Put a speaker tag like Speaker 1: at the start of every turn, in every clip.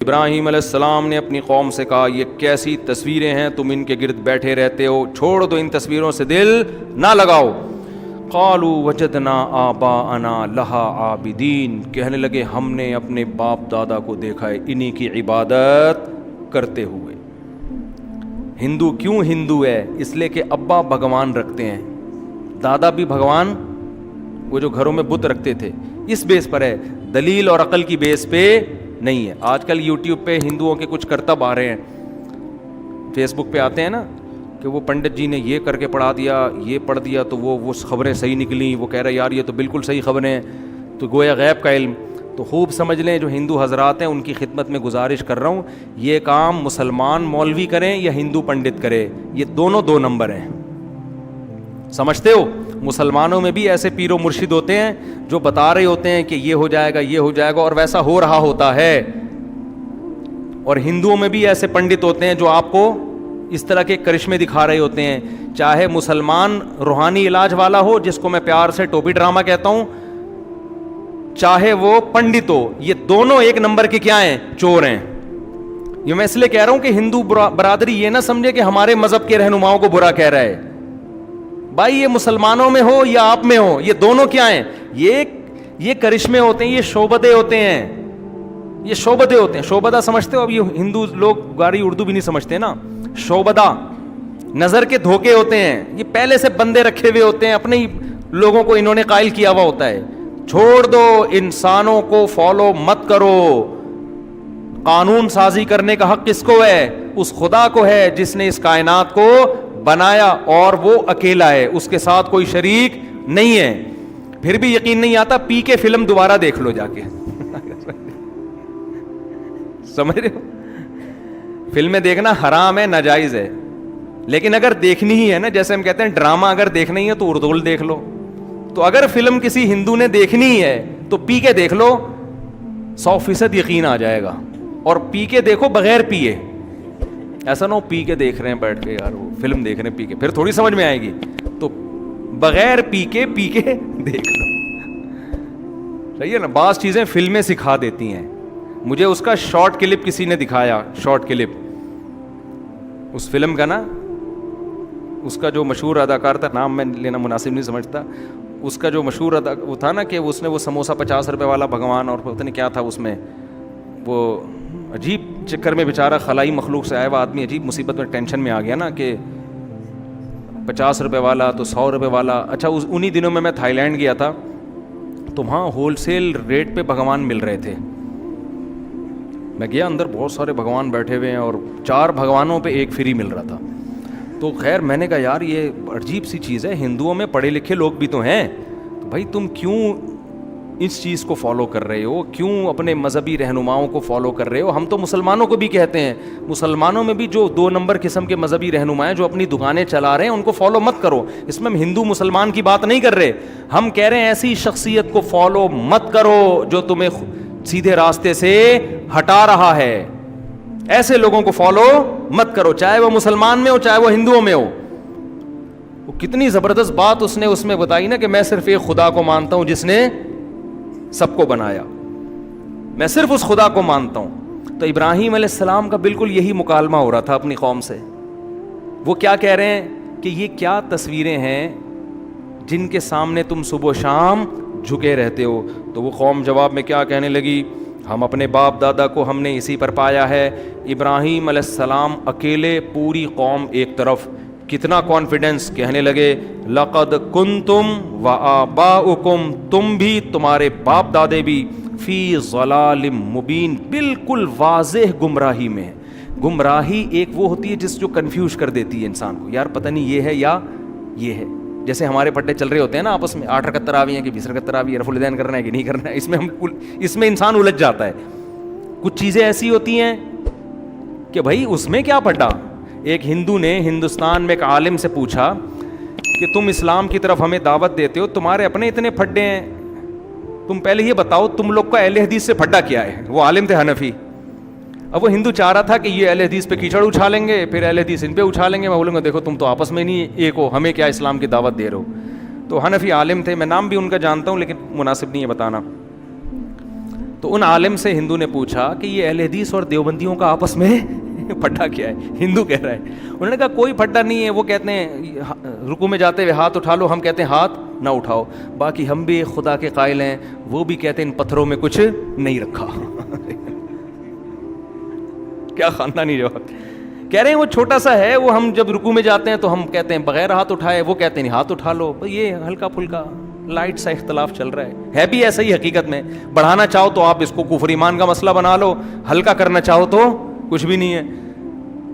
Speaker 1: ابراہیم علیہ السلام نے اپنی قوم سے کہا یہ کیسی تصویریں ہیں، تم ان کے گرد بیٹھے رہتے ہو، چھوڑ دو ان تصویروں سے دل نہ لگاؤ۔ قالوا وجدنا آباءنا لہا عابدین، کہنے لگے ہم نے اپنے باپ دادا کو دیکھا ہے انہی کی عبادت کرتے ہوئے۔ ہندو کیوں ہندو ہے؟ اس لیے کہ ابا بھگوان رکھتے ہیں، دادا بھی بھگوان، وہ جو گھروں میں بت رکھتے تھے، اس بیس پر ہے، دلیل اور عقل کی بیس پہ نہیں ہے۔ آج کل یوٹیوب پہ ہندوؤں کے کچھ کرتب آ رہے ہیں، فیس بک پہ آتے ہیں نا کہ وہ پنڈت جی نے یہ کر کے پڑھا دیا، یہ پڑھ دیا تو وہ خبریں صحیح نکلیں، وہ کہہ رہا ہے یار یہ تو بالکل صحیح خبریں ہیں، تو گویا غیب کا علم۔ تو خوب سمجھ لیں، جو ہندو حضرات ہیں ان کی خدمت میں گزارش کر رہا ہوں، یہ کام مسلمان مولوی کریں یا ہندو پنڈت کرے، یہ دونوں دو نمبر ہیں، سمجھتے ہو؟ مسلمانوں میں بھی ایسے پیر و مرشد ہوتے ہیں جو بتا رہے ہوتے ہیں کہ یہ ہو جائے گا، یہ ہو جائے گا، اور ویسا ہو رہا ہوتا ہے، اور ہندوؤں میں بھی ایسے پنڈت ہوتے ہیں جو آپ کو اس طرح کے کرشمے دکھا رہے ہوتے ہیں، چاہے مسلمان روحانی علاج والا ہو جس کو میں پیار سے ٹوپی ڈرامہ کہتا ہوں، چاہے وہ پنڈت ہو، یہ دونوں ایک نمبر کے کیا ہیں؟ چور ہیں۔ یہ میں اس لیے کہہ رہا ہوں کہ ہندو برادری یہ نہ سمجھے کہ ہمارے مذہب کے رہنماؤں کو برا کہہ رہا ہے، بھائی یہ مسلمانوں میں ہو یا آپ میں ہو، یہ دونوں کیا ہیں؟ یہ کرشمے ہوتے ہیں، یہ شعبدے ہوتے ہیں، یہ شعبدے ہوتے ہیں۔ شعبدہ سمجھتے ہو؟ اب یہ ہندو لوگ گاری اردو بھی نہیں سمجھتے نا، شعبدہ نظر کے دھوکے ہوتے ہیں، یہ پہلے سے بندے رکھے ہوئے ہوتے ہیں، اپنے ہی لوگوں کو انہوں نے قائل کیا ہوا ہوتا ہے۔ چھوڑ دو، انسانوں کو فالو مت کرو، قانون سازی کرنے کا حق کس کو ہے؟ اس خدا کو ہے جس نے اس کائنات کو بنایا، اور وہ اکیلا ہے، اس کے ساتھ کوئی شریک نہیں ہے۔ پھر بھی یقین نہیں آتا، پی کے فلم دوبارہ دیکھ لو جا کے سمجھ رہے ہو؟ فلمیں دیکھنا حرام ہے، ناجائز ہے، لیکن اگر دیکھنی ہی ہے نا، جیسے ہم کہتے ہیں ڈرامہ اگر دیکھنا ہی ہے تو اردول دیکھ لو، تو اگر فلم کسی ہندو نے دیکھنی ہی ہے تو پی کے دیکھ لو، 100% یقین آ جائے گا۔ اور پی کے دیکھو بغیر پیے، ایسا نہ ہو پی کے دیکھ رہے ہیں بیٹھ کے، یار وہ فلم دیکھ رہے ہیں پی کے، پھر تھوڑی سمجھ میں آئے گی، تو بغیر پی کے دیکھ لو، صحیح ہے نا؟ بعض چیزیں فلمیں سکھا دیتی ہیں۔ مجھے اس کا شارٹ کلپ کسی نے دکھایا، شارٹ کلپ اس فلم کا نا، اس کا جو مشہور اداکار تھا، نام میں لینا مناسب نہیں سمجھتا، اس کا جو مشہور وہ تھا نا کہ اس نے وہ سموسہ 50 روپے والا بھگوان، اور پتہ نہیں کیا تھا اس میں، وہ عجیب چکر میں بیچارہ خلائی مخلوق سے آیا ہوا آدمی عجیب مصیبت میں، ٹینشن میں آ گیا نا کہ 50 روپے والا تو 100 روپے والا۔ اچھا انہی دنوں میں تھائی لینڈ گیا تھا، تو وہاں ہول سیل ریٹ پہ بھگوان مل رہے تھے، میں گیا اندر، بہت سارے بھگوان بیٹھے ہوئے ہیں، اور 4 بھگوانوں پہ ایک فری مل رہا تھا۔ تو خیر میں نے کہا یار یہ عجیب سی چیز ہے، ہندوؤں میں پڑھے لکھے لوگ بھی تو ہیں، تو بھائی تم کیوں اس چیز کو فالو کر رہے ہو؟ کیوں اپنے مذہبی رہنماؤں کو فالو کر رہے ہو؟ ہم تو مسلمانوں کو بھی کہتے ہیں، مسلمانوں میں بھی جو 2 نمبر قسم کے مذہبی رہنما ہیں جو اپنی دکانیں چلا رہے ہیں ان کو فالو مت کرو۔ اس میں ہم ہندو مسلمان کی بات نہیں کر رہے، ہم کہہ رہے ہیں ایسی شخصیت کو فالو مت کرو جو تمہیں سیدھے راستے سے ہٹا رہا ہے، ایسے لوگوں کو فالو مت کرو، چاہے وہ مسلمان میں ہو چاہے وہ ہندوؤں میں ہو۔ وہ کتنی زبردست بات اس نے اس میں بتائی نا کہ میں صرف ایک خدا کو مانتا ہوں جس نے سب کو بنایا، میں صرف اس خدا کو مانتا ہوں۔ تو ابراہیم علیہ السلام کا بالکل یہی مکالمہ ہو رہا تھا اپنی قوم سے۔ وہ کیا کہہ رہے ہیں کہ یہ کیا تصویریں ہیں جن کے سامنے تم صبح و شام جھکے رہتے ہو؟ تو وہ قوم جواب میں کیا کہنے لگی؟ ہم اپنے باپ دادا کو ہم نے اسی پر پایا ہے۔ ابراہیم علیہ السلام اکیلے، پوری قوم ایک طرف، کتنا کانفیڈنس، کہنے لگے لقد کنتم وآباؤکم، تم بھی تمہارے باپ دادے بھی، فی ضلال مبین، بالکل واضح گمراہی میں۔ گمراہی ایک وہ ہوتی ہے جو کنفیوز کر دیتی ہے انسان کو، یار پتہ نہیں یہ ہے یا یہ ہے۔ جیسے ہمارے پٹے چل رہے ہوتے ہیں نا آپس میں، 8 رکعت تراویح ہیں کہ 20 رکعت تراویح، رفع الیدین کرنا ہے کہ نہیں کرنا ہے، اس میں انسان الجھ جاتا ہے۔ کچھ چیزیں ایسی ہوتی ہیں کہ بھائی اس میں کیا پڑا۔ ایک ہندو نے ہندوستان میں ایک عالم سے پوچھا کہ تم اسلام کی طرف ہمیں دعوت دیتے ہو، تمہارے اپنے اتنے پھڈے ہیں، تم پہلے یہ بتاؤ تم لوگ کا اہل حدیث سے پھڈا کیا ہے۔ وہ عالم تھے حنفی۔ اب وہ ہندو چاہ رہا تھا کہ یہ اہل حدیث پہ کیچڑ اچھالیں گے، پھر اہل حدیث ان پہ اچھالیں گے۔ میں بولوں گا دیکھو تم تو آپس میں نہیں ایک ہو، ہمیں کیا اسلام کی دعوت دے رہے ہو۔ تو حنفی عالم تھے، میں نام بھی ان کا جانتا ہوں لیکن مناسب نہیں ہے بتانا۔ تو ان عالم سے ہندو نے پوچھا کہ یہ اہل حدیث اور دیوبندیوں کا آپس میں پھڈا کیا ہے؟ ہندو کہہ رہا ہے. انہوں نے کہا کوئی پھڈا نہیں ہے, وہ کہتے ہیں رکوع میں جاتے ہوئے ہاتھ اٹھا لو, ہم کہتے ہیں ہاتھ نہ اٹھاؤ. باقی ہم بھی خدا کے قائل ہیں, وہ بھی کہتے ہیں ان پتھروں میں کچھ نہیں رکھا. کیا خاندانی جواب. کہہ رہے ہیں وہ چھوٹا سا ہے, وہ ہم جب رکوع میں جاتے ہیں تو ہم کہتے ہیں بغیر ہاتھ اٹھائے, وہ کہتے ہیں ہاتھ اٹھا لو. یہ ہلکا پھلکا لائٹ سا اختلاف چل رہا ہے بھی ایسا ہی حقیقت میں. بڑھانا چاہو تو آپ اس کو کفر ایمان کا مسئلہ بنا لو, ہلکا کرنا چاہو تو کچھ بھی نہیں ہے.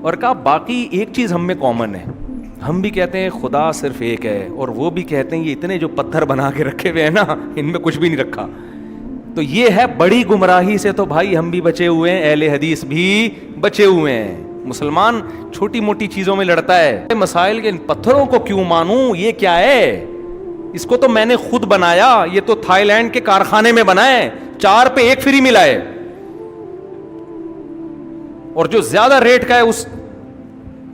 Speaker 1: اور کہا باقی ایک چیز ہم میں کامن ہے, ہم بھی کہتے ہیں خدا صرف ایک ہے, اور وہ بھی کہتے ہیں یہ اتنے جو پتھر بنا کے رکھے ہوئے ہیں نا, ان میں کچھ بھی نہیں رکھا. تو یہ ہے بڑی گمراہی سے. تو بھائی ہم بھی بچے ہوئے ہیں, اہل حدیث بھی بچے ہوئے ہیں. مسلمان چھوٹی موٹی چیزوں میں لڑتا ہے, مسائل کے پتھروں کو کیوں مانوں, یہ کیا ہے, اس کو تو میں نے خود بنایا, یہ تو تھائی لینڈ کے کارخانے میں بنا ہے, 4 پہ 1 فری ملا ہے, اور جو زیادہ ریٹ کا ہے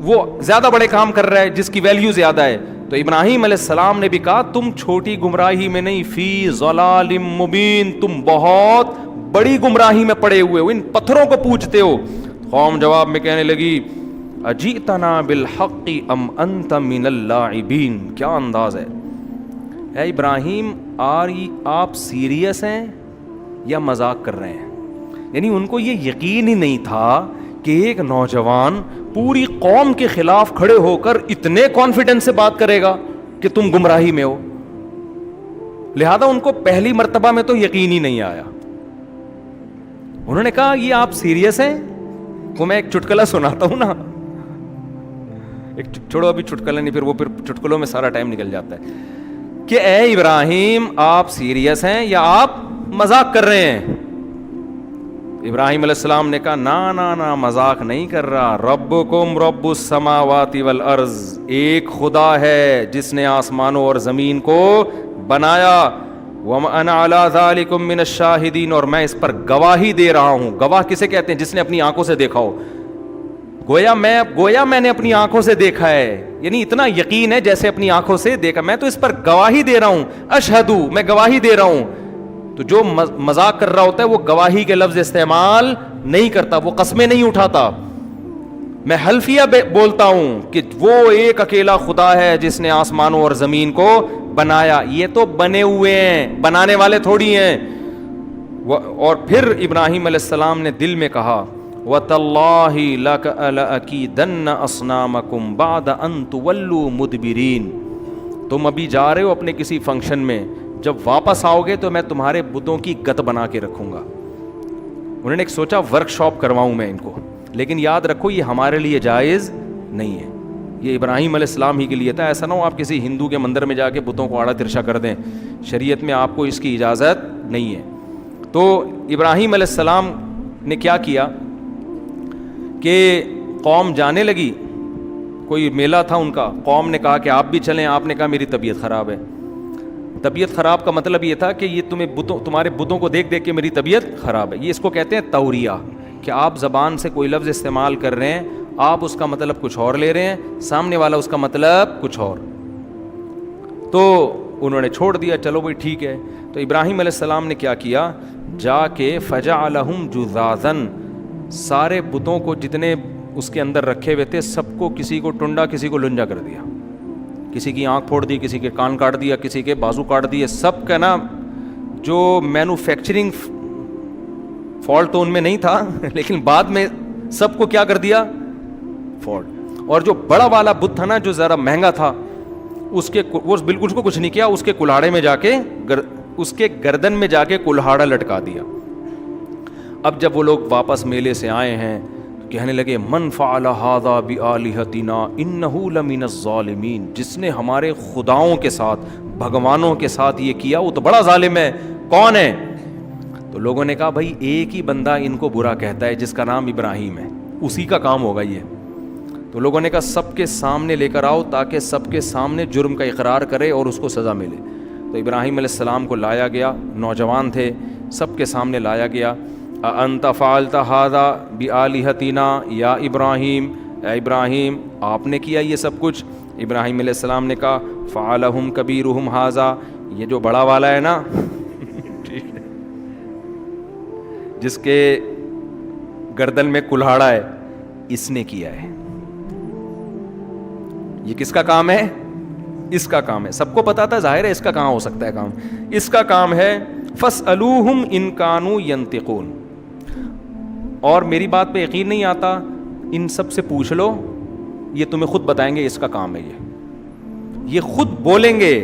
Speaker 1: وہ زیادہ بڑے کام کر رہا ہے جس کی ویلیو زیادہ ہے. تو ابراہیم علیہ السلام نے بھی کہا تم چھوٹی گمراہی میں نہیں, فی ضلال مبین, تم بہت بڑی گمراہی میں پڑے ہوئے ہو, ان پتھروں کو پوجتے ہو. قوم جواب میں کہنے لگی اجئتنا بالحق ام انت من اللاعبین. کیا انداز ہے, اے ابراہیم آپ سیریس ہیں یا مذاق کر رہے ہیں؟ یعنی ان کو یہ یقین ہی نہیں تھا کہ ایک نوجوان پوری قوم کے خلاف کھڑے ہو کر اتنے کانفیڈنس سے بات کرے گا کہ تم گمراہی میں ہو. لہذا ان کو پہلی مرتبہ میں تو یقین ہی نہیں آیا. انہوں نے کہا یہ آپ سیریس ہیں؟ وہ میں ایک چٹکلا سناتا ہوں نا, چھوڑو ابھی چٹکلا نہیں, پھر چٹکلوں میں سارا ٹائم نکل جاتا ہے, کہ اے ابراہیم آپ سیریس ہیں یا آپ مذاق کر رہے ہیں؟ ابراہیم علیہ السلام نے کہا نا مذاق نہیں کر رہا, ربکم رب السماوات والارض, ایک خدا ہے جس نے آسمانوں اور زمین کو بنایا, وَأَنَا عَلَىٰ ذَلِكُم مِّنَ الشَّاهِدِينَ, اور میں اس پر گواہی دے رہا ہوں. گواہ کسے کہتے ہیں؟ جس نے اپنی آنکھوں سے دیکھا ہو. گویا میں نے اپنی آنکھوں سے دیکھا ہے, یعنی اتنا یقین ہے جیسے اپنی آنکھوں سے دیکھا, میں تو اس پر گواہی دے رہا ہوں. اشہدو, میں گواہی دے رہا ہوں. تو جو مذاق کر رہا ہوتا ہے وہ گواہی کے لفظ استعمال نہیں کرتا, وہ قسمیں نہیں اٹھاتا. میں حلفیہ بولتا ہوں کہ وہ ایک اکیلا خدا ہے جس نے آسمانوں اور زمین کو بنایا. یہ تو بنے ہوئے ہیں, بنانے والے تھوڑی ہیں. اور پھر ابراہیم علیہ السلام نے دل میں کہا وَتَاللَّهِ لَأَكِيدَنَّ أَصْنَامَكُمْ بَعْدَ أَن تُوَلُّوا مُدْبِرِينَ. تم ابھی جا رہے ہو اپنے کسی فنکشن میں, جب واپس آؤ گے تو میں تمہارے بتوں کی گت بنا کے رکھوں گا. انہوں نے ایک سوچا ورک شاپ کرواؤں میں ان کو, لیکن یاد رکھو یہ ہمارے لیے جائز نہیں ہے, یہ ابراہیم علیہ السلام ہی کے لیے تھا. ایسا نہ ہو آپ کسی ہندو کے مندر میں جا کے بتوں کو آڑا ترشا کر دیں, شریعت میں آپ کو اس کی اجازت نہیں ہے. تو ابراہیم علیہ السلام نے کیا کیا کہ قوم جانے لگی, کوئی میلہ تھا ان کا, قوم نے کہا کہ آپ بھی چلیں, آپ نے کہا میری طبیعت خراب ہے. طبیعت خراب کا مطلب یہ تھا کہ یہ تمہارے بتوں کو دیکھ دیکھ کے میری طبیعت خراب ہے. یہ اس کو کہتے ہیں توریہ, کہ آپ زبان سے کوئی لفظ استعمال کر رہے ہیں, آپ اس کا مطلب کچھ اور لے رہے ہیں, سامنے والا اس کا مطلب کچھ اور. تو انہوں نے چھوڑ دیا, چلو بھائی ٹھیک ہے. تو ابراہیم علیہ السلام نے کیا کیا, جا کے فجعلہم جذاذاً, سارے بتوں کو جتنے اس کے اندر رکھے ہوئے تھے سب کو, کسی کو ٹنڈا کسی کو لنجا کر دیا, کسی کی آنکھ پھوڑ دی, کسی کے کان کاٹ دیا, کسی کے بازو کاٹ دیے. سب کا نا جو مینوفیکچرنگ فالٹ تو ان میں نہیں تھا, لیکن بعد میں سب کو کیا کر دیا, فالٹ. اور جو بڑا والا بت تھا نا جو ذرا مہنگا تھا, وہ بالکل اس کو کچھ نہیں کیا, اس کے کلاڑے میں جا کے اس کے گردن میں جا کے کلہاڑا لٹکا دیا. اب جب وہ لوگ واپس میلے سے آئے ہیں کہنے لگے من فعل ھذا بآلہتنا انہ لمن الظالمین, جس نے ہمارے خداؤں کے ساتھ, بھگوانوں کے ساتھ یہ کیا وہ تو بڑا ظالم ہے. کون ہے؟ تو لوگوں نے کہا بھائی ایک ہی بندہ ان کو برا کہتا ہے جس کا نام ابراہیم ہے, اسی کا کام ہوگا یہ. تو لوگوں نے کہا سب کے سامنے لے کر آؤ تاکہ سب کے سامنے جرم کا اقرار کرے اور اس کو سزا ملے. تو ابراہیم علیہ السلام کو لایا گیا, نوجوان تھے, سب کے سامنے لایا گیا. انت فعلت ھذا بآلہتنا یا ابراہیم, اے ابراہیم آپ نے کیا یہ سب کچھ؟ ابراہیم علیہ السلام نے کہا فعلہم کبیرہم ھذا, یہ جو بڑا والا ہے نا, ٹھیک ہے, جس کے گردن میں کلہاڑا ہے اس نے کیا ہے. یہ کس کا کام ہے؟ اس کا کام ہے. سب کو پتا تھا ظاہر ہے اس کا کہاں ہو سکتا ہے کام. اس کا کام ہے فَاسْأَلُوهُمْ إِن كَانُوا يَنْطِقُونَ. اور میری بات پہ یقین نہیں آتا، ان سب سے پوچھ لو، یہ تمہیں خود بتائیں گے اس کا کام ہے. یہ خود بولیں گے.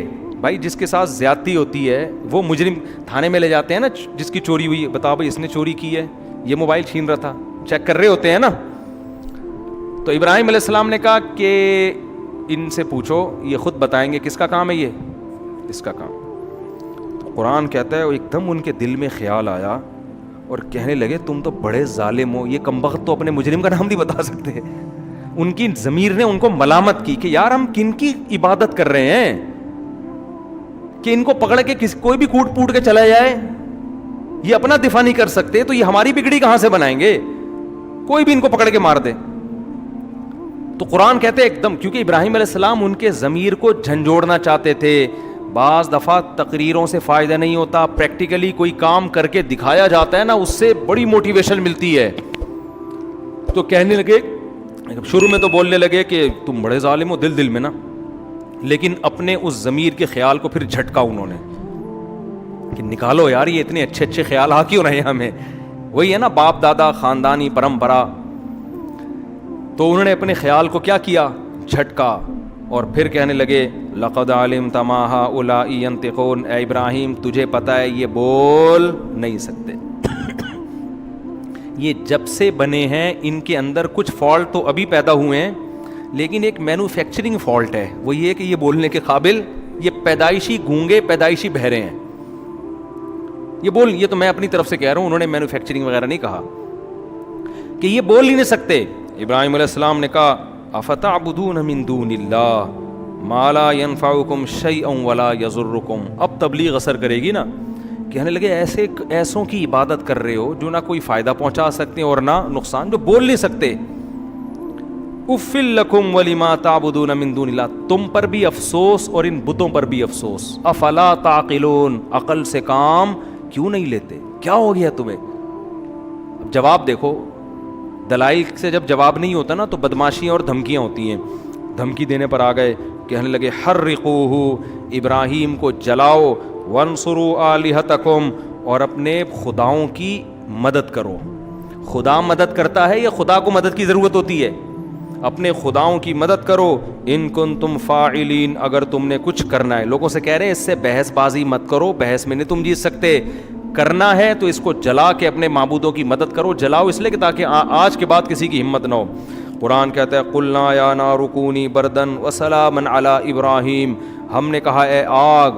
Speaker 1: بھائی جس کے ساتھ زیادتی ہوتی ہے وہ مجرم تھانے میں لے جاتے ہیں نا، جس کی چوری ہوئی، بتاؤ بھائی اس نے چوری کی ہے، یہ موبائل چھین رہا تھا، چیک کر رہے ہوتے ہیں نا. تو ابراہیم علیہ السلام نے کہا کہ ان سے پوچھو، یہ خود بتائیں گے کس کا کام ہے، یہ اس کا کام. تو قرآن کہتا ہے ایک دم ان کے دل میں خیال آیا اور کہنے لگے تم تو بڑے ظالم ہو. یہ کمبخت تو اپنے مجرم کا نام نہیں بتا سکتے. ان کی ضمیر نے ان کو ملامت کی کہ یار ہم کن کی عبادت کر رہے ہیں کہ ان کو پکڑ کے کوئی بھی کوٹ پوٹ کے چلا جائے. یہ اپنا دفاع نہیں کر سکتے تو یہ ہماری بگڑی کہاں سے بنائیں گے؟ کوئی بھی ان کو پکڑ کے مار دے. تو قرآن کہتے ہیں ایک دم، کیونکہ ابراہیم علیہ السلام ان کے ضمیر کو جھنجھوڑنا چاہتے تھے. بعض دفعہ تقریروں سے فائدہ نہیں ہوتا، پریکٹیکلی کوئی کام کر کے دکھایا جاتا ہے نا، اس سے بڑی موٹیویشن ملتی ہے. تو کہنے لگے، شروع میں تو بولنے لگے کہ تم بڑے ظالم ہو دل دل میں نا، لیکن اپنے اس ضمیر کے خیال کو پھر جھٹکا انہوں نے کہ نکالو یار، یہ اتنے اچھے اچھے خیال آ کیوں رہے ہیں ہمیں. وہی ہے نا باپ دادا خاندانی پرمپرا. تو انہوں نے اپنے خیال کو کیا کیا، جھٹکا، اور پھر کہنے لگے لقد علمت ما هؤلاء ينطقون. اے ابراہیم تجھے پتہ ہے یہ بول نہیں سکتے. یہ جب سے بنے ہیں ان کے اندر کچھ فالٹ تو ابھی پیدا ہوئے ہیں، لیکن ایک مینوفیکچرنگ فالٹ ہے. وہ یہ کہ یہ بولنے کے قابل، یہ پیدائشی گونگے، پیدائشی بہرے ہیں. یہ تو میں اپنی طرف سے کہہ رہا ہوں، انہوں نے مینوفیکچرنگ وغیرہ نہیں کہا کہ یہ بول ہی نہیں سکتے. ابراہیم علیہ السلام نے کہا افتعبدون من دون اللہ ما لا ينفعکم شیئا ولا یضرکم. اب تبلیغ اثر کرے گی نا. کہنے لگے ایسوں کی عبادت کر رہے ہو جو نہ کوئی فائدہ پہنچا سکتے اور نہ نقصان، جو بول نہیں سکتے. افل لکم ولما تعبدون من دون اللہ. تم پر بھی افسوس اور ان بتوں پر بھی افسوس. افلا تعقلون. عقل سے کام کیوں نہیں لیتے؟ کیا ہو گیا تمہیں؟ اب جواب دیکھو، دلائل سے جب جواب نہیں ہوتا نا تو بدماشیاں اور دھمکیاں ہوتی ہیں. دھمکی دینے پر آ گئے، کہنے لگے حرقوہ، ابراہیم کو جلاؤ، وانصروا آلہتکم، اور اپنے خداؤں کی مدد کرو. خدا مدد کرتا ہے یا خدا کو مدد کی ضرورت ہوتی ہے؟ اپنے خداؤں کی مدد کرو. ان کنتم فاعلین، اگر تم نے کچھ کرنا ہے. لوگوں سے کہہ رہے ہیں اس سے بحث بازی مت کرو، بحث میں نہیں تم جیت سکتے. کرنا ہے تو اس کو جلا کے اپنے معبودوں کی مدد کرو. جلاؤ اس لیے کہ تاکہ آج کے بعد کسی کی ہمت نہ ہو. قرآن کہتا ہے قلنا یا نار کونی بردن وسلاما علی ابراہیم. ہم نے کہا اے آگ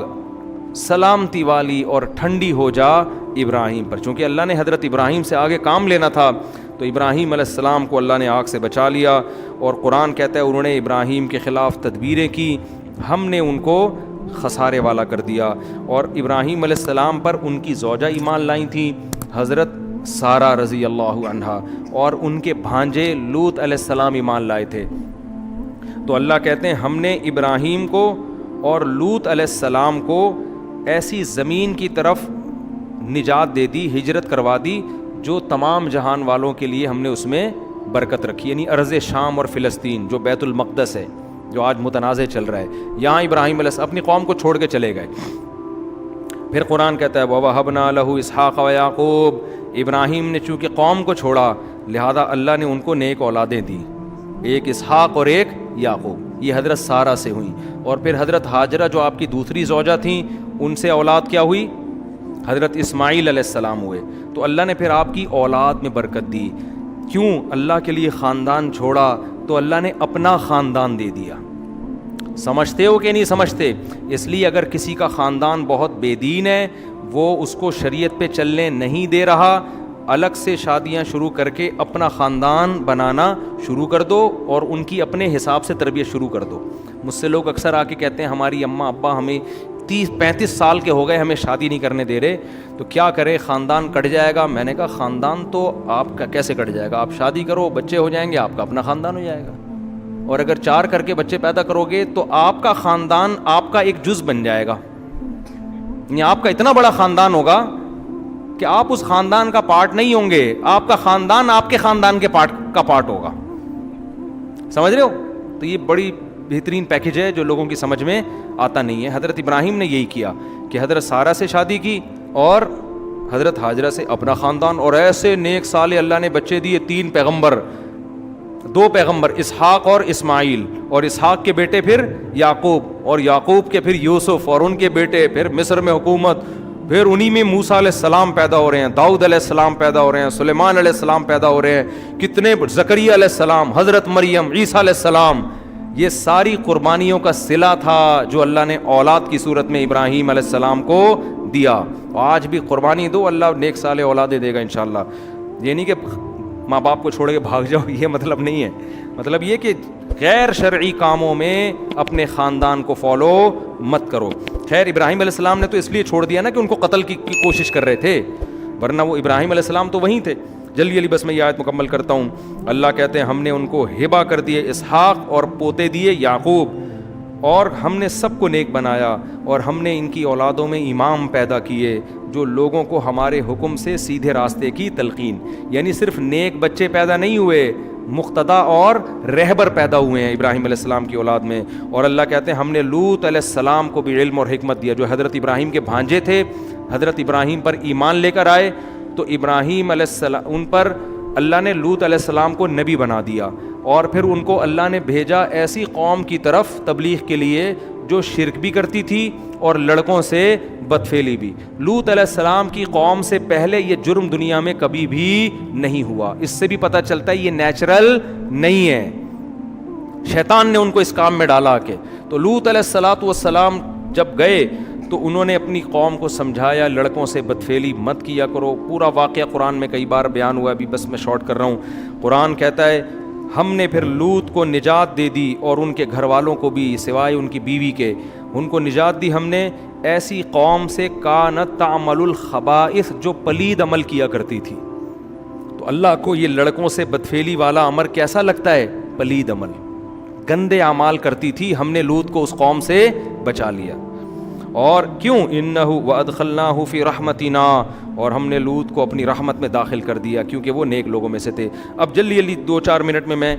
Speaker 1: سلامتی والی اور ٹھنڈی ہو جا ابراہیم پر. چونکہ اللہ نے حضرت ابراہیم سے آگے کام لینا تھا تو ابراہیم علیہ السلام کو اللہ نے آگ سے بچا لیا. اور قرآن کہتا ہے انہوں نے ابراہیم کے خلاف تدبیریں کی، ہم نے ان کو خسارے والا کر دیا. اور ابراہیم علیہ السلام پر ان کی زوجہ ایمان لائی تھیں، حضرت سارہ رضی اللہ عنہا، اور ان کے بھانجے لوط علیہ السلام ایمان لائے تھے. تو اللہ کہتے ہیں ہم نے ابراہیم کو اور لوط علیہ السلام کو ایسی زمین کی طرف نجات دے دی، ہجرت کروا دی جو تمام جہان والوں کے لیے ہم نے اس میں برکت رکھی. یعنی ارض شام اور فلسطین جو بیت المقدس ہے، جو آج متنازع چل رہا ہے، یہاں ابراہیم علیہ السلام اپنی قوم کو چھوڑ کے چلے گئے. پھر قرآن کہتا ہے وَوَهَبْنَا لَهُ إِسْحَاقَ وَيَعْقُوبَ. ابراہیم نے چونکہ قوم کو چھوڑا لہذا اللہ نے ان کو نیک اولادیں دی، ایک اسحاق اور ایک یعقوب. یہ حضرت سارہ سے ہوئی. اور پھر حضرت ہاجرہ جو آپ کی دوسری زوجہ تھیں، ان سے اولاد کیا ہوئی؟ حضرت اسماعیل علیہ السلام ہوئے. تو اللہ نے پھر آپ کی اولاد میں برکت دی. کیوں؟ اللہ کے لیے خاندان چھوڑا تو اللہ نے اپنا خاندان دے دیا. سمجھتے ہو کہ نہیں سمجھتے؟ اس لیے اگر کسی کا خاندان بہت بے دین ہے، وہ اس کو شریعت پہ چلنے نہیں دے رہا، الگ سے شادیاں شروع کر کے اپنا خاندان بنانا شروع کر دو اور ان کی اپنے حساب سے تربیت شروع کر دو. مجھ سے لوگ اکثر آ کے کہتے ہیں ہماری اماں ابا ہمیں 30-35 سال کے ہو گئے ہمیں شادی نہیں کرنے دے رہے، تو کیا کرے، خاندان کٹ جائے گا. میں نے کہا خاندان تو آپ کا کیسے کٹ جائے گا؟ آپ شادی کرو، بچے ہو جائیں گے، آپ کا اپنا خاندان ہو جائے گا. اور اگر 4 کر کے بچے پیدا کرو گے تو آپ کا خاندان آپ کا ایک جز بن جائے گا. یعنی آپ کا اتنا بڑا خاندان ہوگا کہ آپ اس خاندان کا پارٹ نہیں ہوں گے, آپ کا خاندان آپ کے خاندان کے پارٹ ہوگا. سمجھ رہے ہو؟ تو یہ بڑی بہترین پیکج ہے جو لوگوں کی سمجھ میں آتا نہیں ہے. حضرت ابراہیم نے یہی کیا کہ حضرت سارہ سے شادی کی اور حضرت ہاجرہ سے اپنا خاندان, اور ایسے نیک صالح اللہ نے بچے دیے, 3 پیغمبر, 2 پیغمبر اسحاق اور اسماعیل, اور اسحاق کے بیٹے پھر یعقوب, اور یعقوب کے پھر یوسف, اور ان کے بیٹے پھر مصر میں حکومت, پھر انہی میں موسیٰ علیہ السلام پیدا ہو رہے ہیں, داؤد علیہ السلام پیدا ہو رہے ہیں, سلیمان علیہ السلام پیدا ہو رہے ہیں, کتنے زکریا علیہ السلام, حضرت مریم, عیسیٰ علیہ السلام. یہ ساری قربانیوں کا صلہ تھا جو اللہ نے اولاد کی صورت میں ابراہیم علیہ السلام کو دیا. آج بھی قربانی دو, اللہ نیک صالح اولادیں دے گا انشاءاللہ. یہ نہیں کہ ماں باپ کو چھوڑ کے بھاگ جاؤ, یہ مطلب نہیں ہے. مطلب یہ کہ غیر شرعی کاموں میں اپنے خاندان کو فالو مت کرو. خیر ابراہیم علیہ السلام نے تو اس لیے چھوڑ دیا نا کہ ان کو قتل کی کوشش کر رہے تھے, ورنہ وہ ابراہیم علیہ السلام تو وہیں تھے. جلدی بس میں یہ آیت مکمل کرتا ہوں. اللہ کہتے ہیں ہم نے ان کو ہبہ کر دیے اسحاق اور پوتے دیے یعقوب, اور ہم نے سب کو نیک بنایا, اور ہم نے ان کی اولادوں میں امام پیدا کیے جو لوگوں کو ہمارے حکم سے سیدھے راستے کی تلقین. یعنی صرف نیک بچے پیدا نہیں ہوئے, مقتدا اور رہبر پیدا ہوئے ہیں ابراہیم علیہ السلام کی اولاد میں. اور اللہ کہتے ہیں ہم نے لوط علیہ السلام کو بھی علم اور حکمت دیا, جو حضرت ابراہیم کے بھانجے تھے, حضرت ابراہیم پر ایمان لے کر آئے, تو ابراہیم علیہ السلام ان پر اللہ نے لوط علیہ السلام کو نبی بنا دیا, اور پھر ان کو اللہ نے بھیجا ایسی قوم کی طرف تبلیغ کے لیے جو شرک بھی کرتی تھی اور لڑکوں سے بدفعلی بھی. لوط علیہ السلام کی قوم سے پہلے یہ جرم دنیا میں کبھی بھی نہیں ہوا. اس سے بھی پتہ چلتا ہے یہ نیچرل نہیں ہے, شیطان نے ان کو اس کام میں ڈالا کہ. تو لوط علیہ السلام جب گئے تو انہوں نے اپنی قوم کو سمجھایا لڑکوں سے بدفعلی مت کیا کرو. پورا واقعہ قرآن میں کئی بار بیان ہوا ہے, ابھی بس میں شارٹ کر رہا ہوں. قرآن کہتا ہے ہم نے پھر لوط کو نجات دے دی اور ان کے گھر والوں کو بھی, سوائے ان کی بیوی کے, ان کو نجات دی ہم نے ایسی قوم سے کانت تعمل الخبائث, جو پلید عمل کیا کرتی تھی. تو اللہ کو یہ لڑکوں سے بدفعلی والا امر کیسا لگتا ہے؟ پلید عمل, گندے اعمال کرتی تھی. ہم نے لوط کو اس قوم سے بچا لیا. اور کیوں؟ انہ وادخلناہ فی رحمتنا, اور ہم نے لوط کو اپنی رحمت میں داخل کر دیا کیونکہ وہ نیک لوگوں میں سے تھے. اب جلدی 2-4 منٹ میں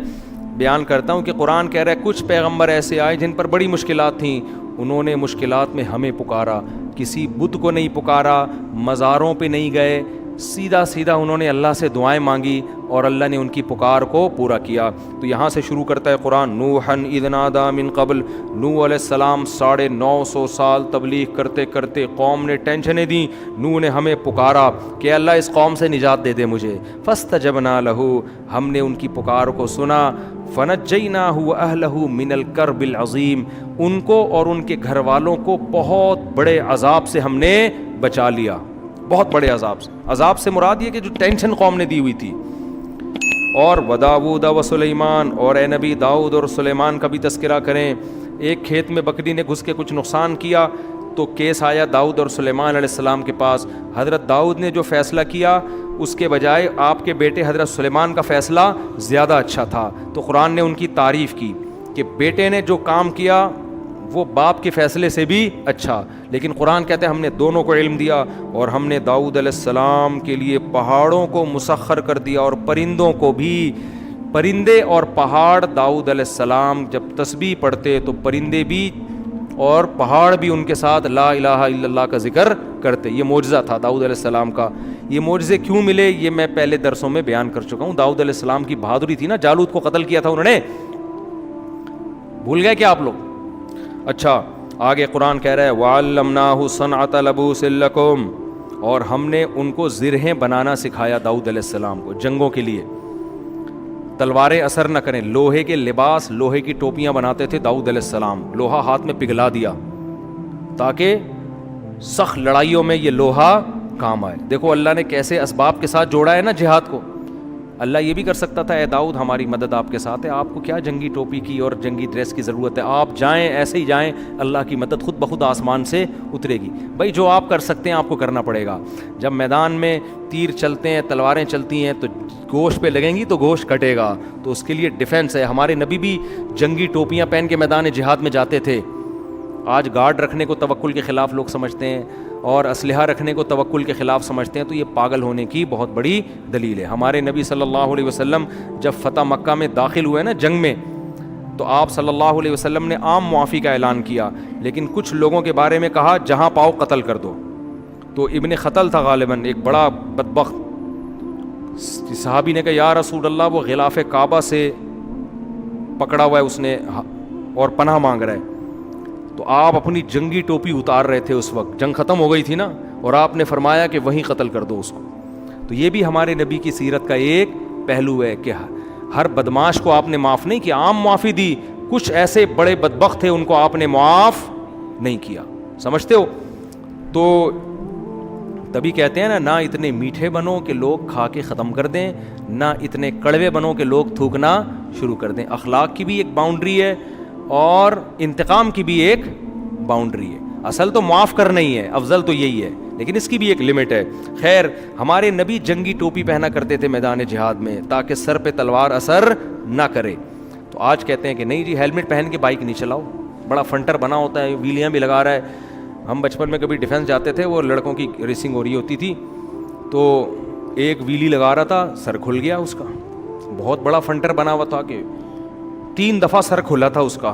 Speaker 1: بیان کرتا ہوں کہ قرآن کہہ رہا ہے کچھ پیغمبر ایسے آئے جن پر بڑی مشکلات تھیں, انہوں نے مشکلات میں ہمیں پکارا, کسی بت کو نہیں پکارا, مزاروں پہ نہیں گئے, سیدھا انہوں نے اللہ سے دعائیں مانگی اور اللہ نے ان کی پکار کو پورا کیا. تو یہاں سے شروع کرتا ہے قرآن, نوحن اذ نادی من قبل, نوح علیہ السلام 950 سال تبلیغ کرتے کرتے قوم نے ٹینشنیں دیں, نوح نے ہمیں پکارا کہ اللہ اس قوم سے نجات دے دے مجھے. فاستجبنا لہ, ہم نے ان کی پکار کو سنا. فنجیناہ واہلہ من الکرب العظیم, ان کو اور ان کے گھر والوں کو بہت بڑے عذاب سے ہم نے بچا لیا, بہت بڑے عذاب سے مراد یہ کہ جو ٹینشن قوم نے دی ہوئی تھی. اور وداؤد و سلیمان, اور اے نبی داؤد اور سلیمان کا بھی تذکرہ کریں. ایک کھیت میں بکری نے گھس کے کچھ نقصان کیا تو کیس آیا داؤد اور سلیمان علیہ السلام کے پاس. حضرت داؤد نے جو فیصلہ کیا اس کے بجائے آپ کے بیٹے حضرت سلیمان کا فیصلہ زیادہ اچھا تھا. تو قرآن نے ان کی تعریف کی کہ بیٹے نے جو کام کیا وہ باپ کے فیصلے سے بھی اچھا. لیکن قرآن کہتے ہیں ہم نے دونوں کو علم دیا, اور ہم نے داؤد علیہ السلام کے لیے پہاڑوں کو مسخر کر دیا اور پرندوں کو بھی. پرندے اور پہاڑ, داؤد علیہ السلام جب تسبیح پڑھتے تو پرندے بھی اور پہاڑ بھی ان کے ساتھ لا الہ الا اللہ کا ذکر کرتے. یہ معجزہ تھا داؤد علیہ السلام کا. یہ معجزے کیوں ملے یہ میں پہلے درسوں میں بیان کر چکا ہوں. داؤد علیہ السلام کی بہادری تھی نا, جالوت کو قتل کیا تھا انہوں نے, بھول گئے کیا آپ لوگ؟ اچھا آگے قرآن کہہ رہا ہے وَعَلَّمْنَاهُ صَنْعَةَ لَبُوسٍ لَكُمْ, اور ہم نے ان کو زرہیں بنانا سکھایا داؤد علیہ السلام کو جنگوں کے لیے. تلواریں اثر نہ کریں, لوہے کے لباس, لوہے کی ٹوپیاں بناتے تھے داؤد علیہ السلام. لوہا ہاتھ میں پگھلا دیا تاکہ سخت لڑائیوں میں یہ لوہا کام آئے. دیکھو اللہ نے کیسے اسباب کے ساتھ جوڑا ہے نا جہاد کو. اللہ یہ بھی کر سکتا تھا اے داؤد ہماری مدد آپ کے ساتھ ہے, آپ کو کیا جنگی ٹوپی کی اور جنگی ڈریس کی ضرورت ہے, آپ جائیں ایسے ہی جائیں, اللہ کی مدد خود بخود آسمان سے اترے گی. بھائی جو آپ کر سکتے ہیں آپ کو کرنا پڑے گا. جب میدان میں تیر چلتے ہیں, تلواریں چلتی ہیں تو گوشت پہ لگیں گی تو گوشت کٹے گا, تو اس کے لیے ڈیفینس ہے. ہمارے نبی بھی جنگی ٹوپیاں پہن کے میدان جہاد میں جاتے تھے. آج گارڈ رکھنے کو توکل کے خلاف لوگ سمجھتے ہیں, اور اسلحہ رکھنے کو توکل کے خلاف سمجھتے ہیں تو یہ پاگل ہونے کی بہت بڑی دلیل ہے. ہمارے نبی صلی اللہ علیہ وسلم جب فتح مکہ میں داخل ہوئے نا جنگ میں, تو آپ صلی اللہ علیہ وسلم نے عام معافی کا اعلان کیا, لیکن کچھ لوگوں کے بارے میں کہا جہاں پاؤ قتل کر دو. تو ابن خطل تھا غالباً, ایک بڑا بدبخت صحابی نے کہا یا رسول اللہ وہ غلاف کعبہ سے پکڑا ہوا ہے اس نے اور پناہ مانگ رہا ہے. تو آپ اپنی جنگی ٹوپی اتار رہے تھے, اس وقت جنگ ختم ہو گئی تھی نا, اور آپ نے فرمایا کہ وہیں قتل کر دو اس کو. تو یہ بھی ہمارے نبی کی سیرت کا ایک پہلو ہے کہ ہر بدماش کو آپ نے معاف نہیں کیا, عام معافی دی. کچھ ایسے بڑے بدبخت تھے ان کو آپ نے معاف نہیں کیا, سمجھتے ہو. تو تبھی کہتے ہیں نا, نہ اتنے میٹھے بنو کہ لوگ کھا کے ختم کر دیں, نہ اتنے کڑوے بنو کہ لوگ تھوکنا شروع کر دیں. اخلاق کی بھی ایک باؤنڈری ہے اور انتقام کی بھی ایک باؤنڈری ہے. اصل تو معاف کرنا ہی ہے, افضل تو یہی ہے, لیکن اس کی بھی ایک لمٹ ہے. خیر, ہمارے نبی جنگی ٹوپی پہنا کرتے تھے میدان جہاد میں تاکہ سر پہ تلوار اثر نہ کرے. تو آج کہتے ہیں کہ نہیں جی ہیلمٹ پہن کے بائک نہیں چلاؤ, بڑا فنٹر بنا ہوتا ہے, ویلیاں بھی لگا رہا ہے. ہم بچپن میں کبھی ڈیفینس جاتے تھے, وہ لڑکوں کی ریسنگ ہو رہی ہوتی تھی, تو ایک ویلی لگا رہا تھا, سر کھل گیا اس کا, بہت بڑا فنٹر بنا ہوا تھا کہ 3 دفعہ سر کھلا تھا اس کا.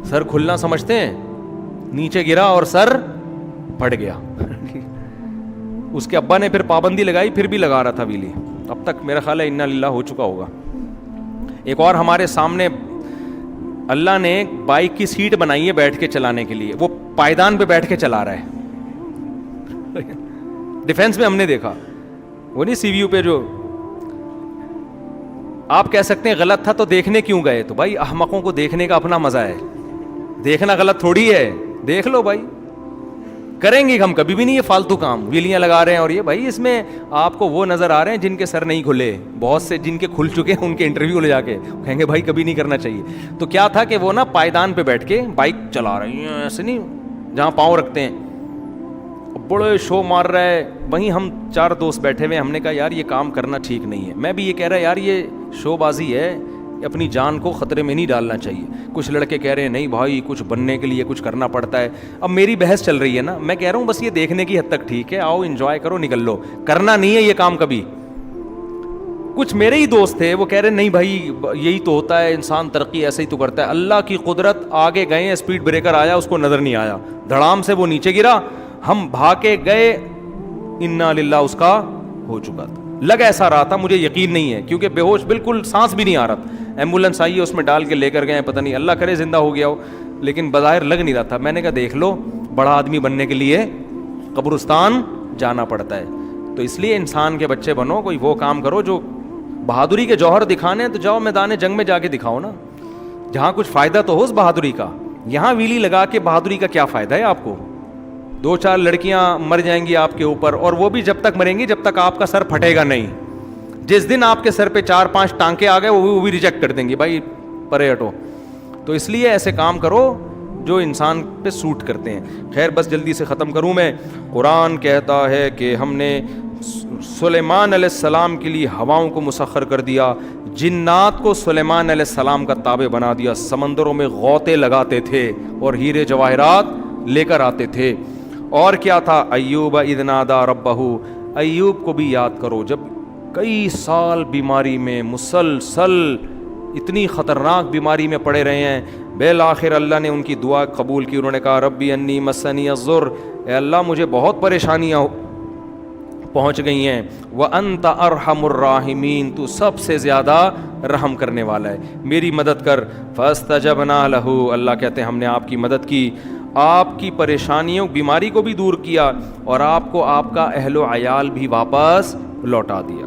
Speaker 1: سر کھلنا سمجھتے ہیں, نیچے گرا اور سر پھٹ گیا. اس کے ابا نے پھر پابندی لگائی, پھر بھی لگا رہا تھا ویلی. اب تک میرا خیال ہے انا للہ ہو چکا ہوگا. ایک اور ہمارے سامنے اللہ نے بائک کی سیٹ بنائی ہے بیٹھ کے چلانے کے لیے, وہ پائیدان پہ بیٹھ کے چلا رہا ہے. ڈیفینس میں ہم نے دیکھا, وہ نہیں سی وی یو پہ جو آپ کہہ سکتے ہیں غلط تھا تو دیکھنے کیوں گئے. تو بھائی احمقوں کو دیکھنے کا اپنا مزہ ہے, دیکھنا غلط تھوڑی ہے, دیکھ لو بھائی. کریں گے ہم کبھی بھی نہیں یہ فالتو کام, ویلیاں لگا رہے ہیں اور یہ بھائی اس میں آپ کو وہ نظر آ رہے ہیں جن کے سر نہیں کھلے. بہت سے جن کے کھل چکے ہیں ان کے انٹرویو لے جا کے کہیں گے بھائی کبھی نہیں کرنا چاہیے. تو کیا تھا کہ وہ نا پائیدان پہ بیٹھ کے بائک چلا رہے ہیں, ایسے نہیں جہاں پاؤں رکھتے ہیں, بڑے شو مار رہا ہے. وہیں ہم 4 دوست بیٹھے ہوئے, ہم نے کہا یار یہ کام کرنا ٹھیک نہیں ہے. میں بھی یہ کہہ رہا یار یہ شو بازی ہے, اپنی جان کو خطرے میں نہیں ڈالنا چاہیے. کچھ لڑکے کہہ رہے ہیں نہیں بھائی کچھ بننے کے لیے کچھ کرنا پڑتا ہے. اب میری بحث چل رہی ہے نا, میں کہہ رہا ہوں بس یہ دیکھنے کی حد تک ٹھیک ہے, آؤ انجوائے کرو نکل لو, کرنا نہیں ہے یہ کام کبھی. کچھ میرے ہی دوست تھے وہ کہہ رہے نہیں بھائی یہی تو ہوتا ہے, انسان ترقی ایسے ہی تو کرتا ہے. اللہ کی قدرت, آگے گئے اسپیڈ بریکر آیا اس کو نظر نہیں آیا, دھڑام سے وہ نیچے گرا, ہم بھاگ کے گئے, انا للہ اس کا ہو چکا تھا. لگ ایسا رہا تھا, مجھے یقین نہیں ہے کیونکہ بے ہوش, بالکل سانس بھی نہیں آ رہا تھا. ایمبولینس آئی ہے اس میں ڈال کے لے کر گئے, پتہ نہیں اللہ کرے زندہ ہو گیا ہو, لیکن بظاہر لگ نہیں رہا تھا. میں نے کہا دیکھ لو بڑا آدمی بننے کے لیے قبرستان جانا پڑتا ہے. تو اس لیے انسان کے بچے بنو, کوئی وہ کام کرو جو بہادری کے جوہر دکھانے, تو جاؤ میدان جنگ میں جا کے دکھاؤ نا, جہاں کچھ فائدہ تو ہو اس بہادری کا. یہاں ویلی لگا کے بہادری کا کیا فائدہ ہے آپ کو؟ 2-4 لڑکیاں مر جائیں گی آپ کے اوپر, اور وہ بھی جب تک مریں گی جب تک آپ کا سر پھٹے گا نہیں. جس دن آپ کے سر پہ 4-5 ٹانکے آ گئے وہ بھی ریجیکٹ کر دیں گے, بھائی پرے ہٹو. تو اس لیے ایسے کام کرو جو انسان پہ سوٹ کرتے ہیں. خیر بس جلدی سے ختم کروں میں. قرآن کہتا ہے کہ ہم نے سلیمان علیہ السلام کے لیے ہواؤں کو مسخر کر دیا, جنات کو سلیمان علیہ السلام کا تابع بنا دیا, سمندروں میں غوطے لگاتے تھے اور ہیرے جواہرات لے کر آتے تھے. اور کیا تھا, ایوب اذ نادى ربہ, ایوب کو بھی یاد کرو جب کئی سال بیماری میں مسلسل اتنی خطرناک بیماری میں پڑے رہے ہیں, بالآخر اللہ نے ان کی دعا قبول کی. انہوں نے کہا ربی انی مسنی الضر, اے اللہ مجھے بہت پریشانیاں پہنچ گئی ہیں, وانت ارحم الراحمین, تو سب سے زیادہ رحم کرنے والا ہے, میری مدد کر. فاستجبنا لہ, اللہ کہتے ہیں ہم نے آپ کی مدد کی, آپ کی پریشانیوں بیماری کو بھی دور کیا اور آپ کو آپ کا اہل و عیال بھی واپس لوٹا دیا.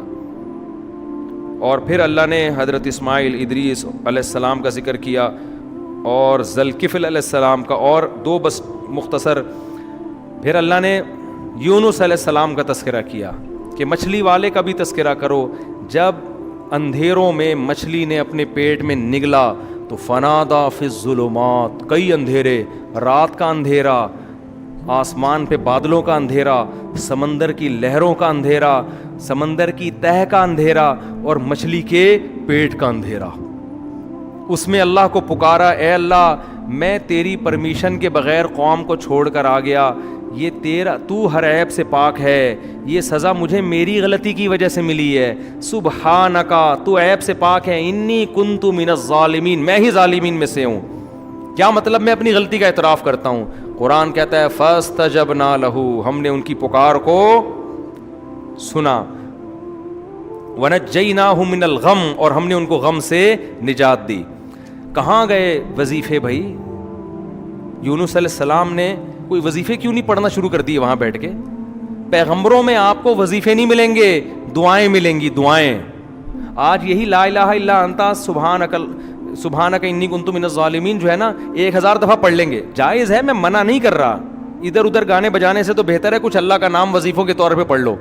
Speaker 1: اور پھر اللہ نے حضرت اسماعیل ادریس علیہ السلام کا ذکر کیا اور ذوالکفل علیہ السلام کا, اور 2 بس مختصر. پھر اللہ نے یونس علیہ السلام کا تذکرہ کیا کہ مچھلی والے کا بھی تذکرہ کرو. جب اندھیروں میں مچھلی نے اپنے پیٹ میں نگلا تو فنادا فی الظلمات, کئی اندھیرے, رات کا اندھیرا, آسمان پہ بادلوں کا اندھیرا, سمندر کی لہروں کا اندھیرا, سمندر کی تہہ کا اندھیرا, اور مچھلی کے پیٹ کا اندھیرا. اس میں اللہ کو پکارا, اے اللہ میں تیری پرمیشن کے بغیر قوم کو چھوڑ کر آ گیا, یہ تیرا، تو ہر عیب سے پاک ہے، یہ سزا مجھے میری غلطی کی وجہ سے ملی ہے، سبحانکا تو عیب سے پاک ہے، انی کنت من الظالمین میں ہی ظالمین میں سے ہوں. کیا مطلب؟ میں اپنی غلطی کا اعتراف کرتا ہوں. قرآن کہتا ہے فاستجبنا لہ، ہم نے ان کی پکار کو سنا، ونجیناہ من الغم، اور ہم نے ان کو غم سے نجات دی. کہاں گئے وظیفے بھائی؟ یونس علیہ السلام نے کوئی وظیفے کیوں نہیں پڑھنا شروع کر دیے وہاں بیٹھ کے؟ پیغمبروں میں آپ کو وظیفے نہیں ملیں گے، دعائیں ملیں گی، دعائیں. آج یہی لا الہ الا انت سبحانک انی کنت من الظالمین جو ہے نا 1000 دفعہ پڑھ لیں گے، جائز ہے، میں منع نہیں کر رہا. ادھر ادھر گانے بجانے سے تو بہتر ہے کچھ اللہ کا نام وظیفوں کے طور پہ پڑھ لو.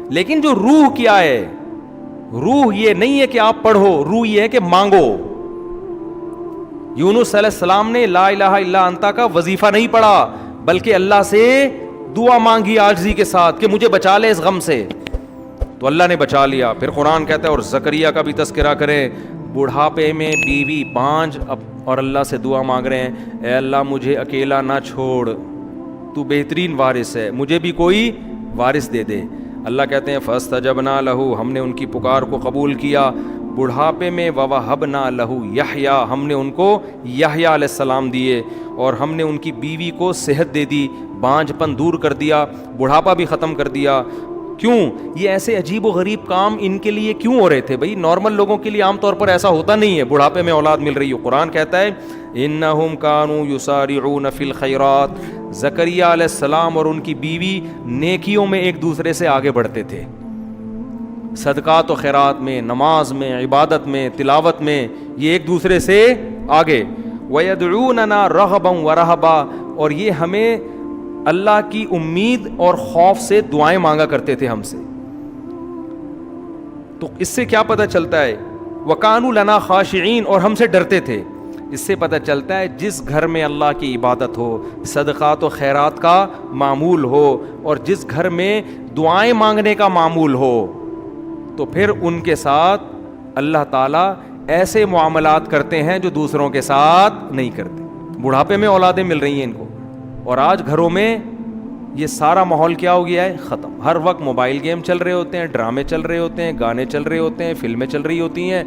Speaker 1: لیکن جو روح کیا ہے، روح یہ نہیں ہے کہ آپ پڑھو، روح یہ ہے کہ مانگو. یونس علیہ السلام نے لا الہ الا انت کا وظیفہ نہیں پڑھا، بلکہ اللہ سے دعا مانگی عاجزی کے ساتھ کہ مجھے بچا لے اس غم سے، تو اللہ نے بچا لیا. پھر قرآن کہتا ہے اور زکریا کا بھی تذکرہ کریں، بڑھاپے میں بیوی بانجھ اور اللہ سے دعا مانگ رہے ہیں، اے اللہ مجھے اکیلا نہ چھوڑ، تو بہترین وارث ہے، مجھے بھی کوئی وارث دے دے. اللہ کہتے ہیں فاستجبنا لہ، ہم نے ان کی پکار کو قبول کیا. بڑھاپے میں ووہبنا لہ یحییٰ، ہم نے ان کو یحییٰ علیہ السلام دیے، اور ہم نے ان کی بیوی کو صحت دے دی، بانجھ پن دور کر دیا، بڑھاپا بھی ختم کر دیا. کیوں؟ یہ ایسے عجیب و غریب کام ان کے لیے کیوں ہو رہے تھے بھائی؟ نارمل لوگوں کے لیے عام طور پر ایسا ہوتا نہیں ہے بڑھاپے میں اولاد مل رہی ہو. قرآن کہتا ہے انہم کانوا یسارعون فی الخیرات، زکریا علیہ السلام اور ان کی بیوی نیکیوں میں ایک دوسرے سے آگے بڑھتے تھے، صدقات و خیرات میں، نماز میں، عبادت میں، تلاوت میں، یہ ایک دوسرے سے آگے. وَيَدْعُونَنَا رَغَبًا وَرَهَبًا، اور یہ ہمیں اللہ کی امید اور خوف سے دعائیں مانگا کرتے تھے ہم سے. تو اس سے کیا پتہ چلتا ہے؟ وَكَانُوا لَنَا خَاشِعِينَ، اور ہم سے ڈرتے تھے. اس سے پتہ چلتا ہے جس گھر میں اللہ کی عبادت ہو، صدقات و خیرات کا معمول ہو، اور جس گھر میں دعائیں مانگنے کا معمول ہو، تو پھر ان کے ساتھ اللہ تعالیٰ ایسے معاملات کرتے ہیں جو دوسروں کے ساتھ نہیں کرتے. بڑھاپے میں اولادیں مل رہی ہیں ان کو، اور آج گھروں میں یہ سارا ماحول کیا ہو گیا ہے؟ ختم. ہر وقت موبائل گیم چل رہے ہوتے ہیں، ڈرامے چل رہے ہوتے ہیں، گانے چل رہے ہوتے ہیں، فلمیں چل رہی ہوتی ہیں.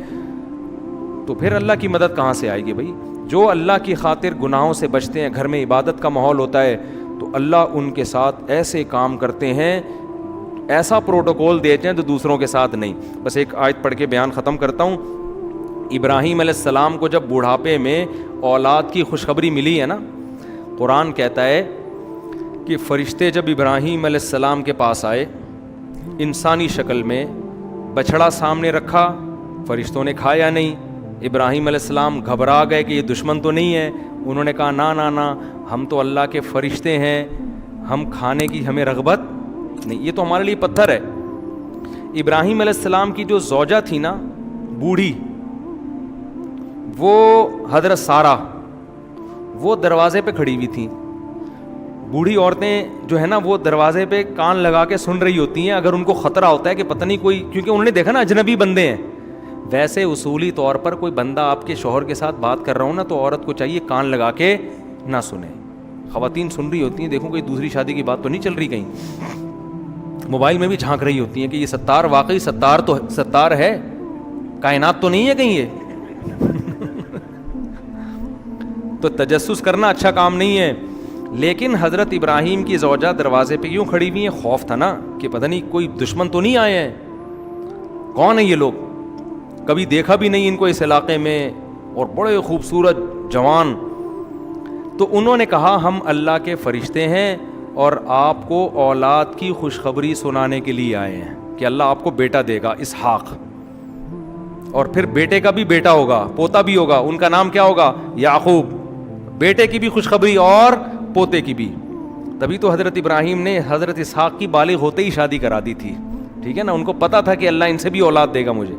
Speaker 1: تو پھر اللہ کی مدد کہاں سے آئے گی بھائی؟ جو اللہ کی خاطر گناہوں سے بچتے ہیں، گھر میں عبادت کا ماحول ہوتا ہے، تو اللہ ان کے ساتھ ایسے کام کرتے ہیں، ایسا پروٹوکول دیتے ہیں تو دوسروں کے ساتھ نہیں. بس ایک آیت پڑھ کے بیان ختم کرتا ہوں. ابراہیم علیہ السلام کو جب بڑھاپے میں اولاد کی خوشخبری ملی ہے نا، قرآن کہتا ہے کہ فرشتے جب ابراہیم علیہ السلام کے پاس آئے انسانی شکل میں، بچڑا سامنے رکھا، فرشتوں نے کھایا نہیں. ابراہیم علیہ السلام گھبرا گئے کہ یہ دشمن تو نہیں ہے. انہوں نے کہا نا نا نا، ہم تو اللہ کے فرشتے ہیں، ہم کھانے کی ہمیں رغبت نہیں، یہ تو ہمارے لیے پتھر ہے. ابراہیم علیہ السلام کی جو زوجہ تھی نا، بوڑھی، وہ حضرت سارہ، وہ دروازے پہ کھڑی ہوئی تھیں. بوڑھی عورتیں جو ہے نا، وہ دروازے پہ کان لگا کے سن رہی ہوتی ہیں. اگر ان کو خطرہ ہوتا ہے کہ پتہ نہیں کوئی، کیونکہ انہوں نے دیکھا نا اجنبی بندے ہیں. ویسے اصولی طور پر کوئی بندہ آپ کے شوہر کے ساتھ بات کر رہا ہوں نا، تو عورت کو چاہیے کان لگا کے نہ سنے. خواتین سن رہی ہوتی ہیں، دیکھو کوئی دوسری شادی کی بات تو نہیں چل رہی کہیں. موبائل میں بھی جھانک رہی ہوتی ہیں کہ یہ ستار واقعی ستار ہے، کائنات تو نہیں ہے کہیں یہ. تو تجسس کرنا اچھا کام نہیں ہے. لیکن حضرت ابراہیم کی زوجہ دروازے پہ کیوں کھڑی ہوئی ہیں؟ خوف تھا نا کہ پتہ نہیں کوئی دشمن تو نہیں آئے ہیں، کون ہیں یہ لوگ، کبھی دیکھا بھی نہیں ان کو اس علاقے میں، اور بڑے خوبصورت جوان. تو انہوں نے کہا ہم اللہ کے فرشتے ہیں اور آپ کو اولاد کی خوشخبری سنانے کے لیے آئے ہیں کہ اللہ آپ کو بیٹا دے گا، اسحاق، اور پھر بیٹے کا بھی بیٹا ہوگا، پوتا بھی ہوگا. ان کا نام کیا ہوگا؟ یعقوب. بیٹے کی بھی خوشخبری اور پوتے کی بھی. تبھی تو حضرت ابراہیم نے حضرت اسحاق کی بالغ ہوتے ہی شادی کرا دی تھی. ٹھیک ہے نا، ان کو پتا تھا کہ اللہ ان سے بھی اولاد دے گا مجھے.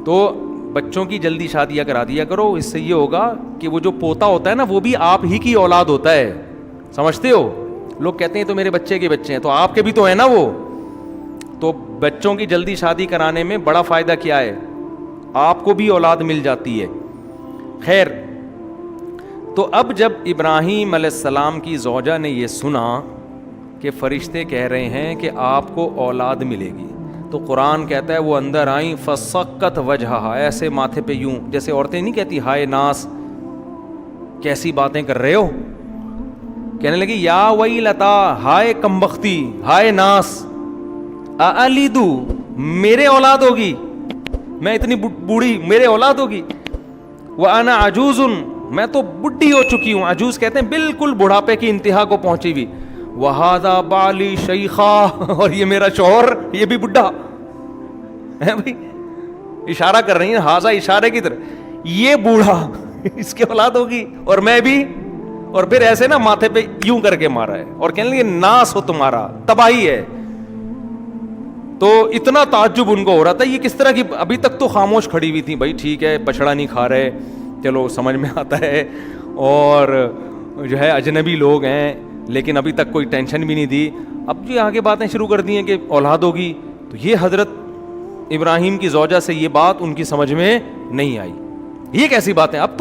Speaker 1: تو بچوں کی جلدی شادیاں کرا دیا کرو، اس سے یہ ہوگا کہ وہ جو پوتا ہوتا ہے نا، وہ بھی آپ ہی کی اولاد ہوتا ہے. سمجھتے ہو؟ لوگ کہتے ہیں تو میرے بچے کے بچے ہیں، تو آپ کے بھی تو ہیں نا وہ. تو بچوں کی جلدی شادی کرانے میں بڑا فائدہ کیا ہے؟ آپ کو بھی اولاد مل جاتی ہے. خیر، تو اب جب ابراہیم علیہ السلام کی زوجہ نے یہ سنا کہ فرشتے کہہ رہے ہیں کہ آپ کو اولاد ملے گی, تو قرآن کہتا ہے وہ اندر آئیں فسقت وجہہا, ایسے ماتھے پہ یوں, جیسے عورتیں نہیں کہتی ہائے ناس کیسی باتیں کر رہے ہو, کہنے لگی یا ویلتا, ہائے کمبختی, ہائے ناس, الیدو, میرے اولاد ہوگی, میں اتنی بوڑھی, میرے اولاد ہوگی, وانا عجوز, میں تو بڈھی ہو چکی ہوں. عجوز کہتے ہیں بالکل بڑھاپے کی انتہا کو پہنچی ہوئی. وہذا بالی شیخا, اور یہ میرا شوہر یہ بھی بڈھا ہے بھائی, اشارہ کر رہی ہیں ہاذا اشارے کی طرح, یہ بوڑھا اس کی اولاد ہوگی اور میں بھی, اور پھر ایسے نا ماتھے پہ یوں کر کے مارا ہے اور کہنے لگے ناس ہو تمہارا, تباہی ہے. تو اتنا تعجب ان کو ہو رہا تھا یہ کس طرح کی, ابھی تک تو خاموش کھڑی ہوئی تھی, بھائی ٹھیک ہے بچڑا نہیں کھا رہے, چلو سمجھ میں آتا ہے, اور جو ہے اجنبی لوگ ہیں, لیکن ابھی تک کوئی ٹینشن بھی نہیں دی. اب جو آگے باتیں شروع کر دی ہیں کہ اولاد ہوگی, تو یہ حضرت ابراہیم کی زوجہ سے یہ بات ان کی سمجھ میں نہیں آئی, یہ کیسی بات ہے. اب تو